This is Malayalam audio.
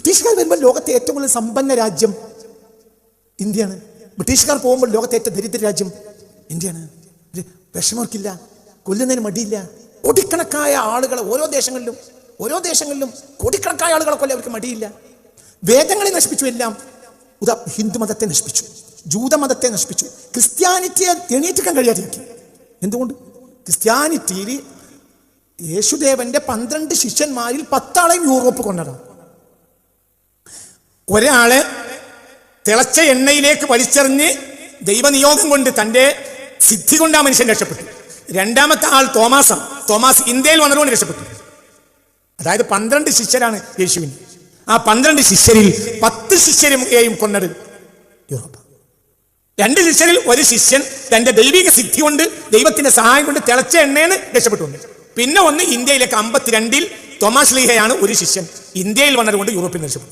ബ്രിട്ടീഷുകാർ വരുമ്പോൾ ലോകത്തെ ഏറ്റവും കൂടുതൽ സമ്പന്ന രാജ്യം ഇന്ത്യയാണ്. ബ്രിട്ടീഷുകാർ പോകുമ്പോൾ ലോകത്തെ ഏറ്റവും ദരിദ്ര രാജ്യം ഇന്ത്യയാണ്. വിഷമർക്കില്ല, കൊല്ലുന്നതിന് മടിയില്ല. കോടിക്കണക്കായ ആളുകളെ ഓരോ ദേശങ്ങളിലും കോടിക്കണക്കായ ആളുകളെ കൊല്ലം അവർക്ക് മടിയില്ല. വേദങ്ങളെ നശിപ്പിച്ചു, എല്ലാം. ഹിന്ദു മതത്തെ നശിപ്പിച്ചു, ജൂതമതത്തെ നശിപ്പിച്ചു, ക്രിസ്ത്യാനിറ്റിയെ എണീറ്റിക്കാൻ കഴിയാതെയാക്കി. എന്തുകൊണ്ട്? ക്രിസ്ത്യാനിറ്റിയിൽ യേശുദേവന്റെ 12 ശിഷ്യന്മാരിൽ 10 ആളെയും യൂറോപ്പ് കൊണ്ടതാണ്. ഒരാളെ തിളച്ച എണ്ണയിലേക്ക് വലിച്ചെറിഞ്ഞ് ദൈവനിയോഗം കൊണ്ട് തൻ്റെ സിദ്ധി കൊണ്ട് ആ മനുഷ്യൻ രക്ഷപ്പെട്ടു. രണ്ടാമത്തെ ആൾ തോമാസ് ഇന്ത്യയിൽ വന്നതുകൊണ്ട് രക്ഷപ്പെട്ടു. അതായത് 12 ശിഷ്യരാണ് യേശുവിന്. ആ 12 ശിഷ്യരിൽ 10 ശിഷ്യരെയും കൊന്നത് യൂറോപ്പ്. 2 ശിഷ്യരിൽ ഒരു ശിഷ്യൻ തന്റെ ദൈവിക സിദ്ധി കൊണ്ട് ദൈവത്തിന്റെ സഹായം കൊണ്ട് തിളച്ച എണ്ണയെന്ന് രക്ഷപ്പെട്ടുണ്ട്. പിന്നെ ഒന്ന് ഇന്ത്യയിലേക്ക് 52-ൽ തോമാസ് ലീഹയാണ് ഒരു ശിഷ്യൻ ഇന്ത്യയിൽ വന്നതുകൊണ്ട് യൂറോപ്പിൽ രക്ഷപ്പെട്ടു.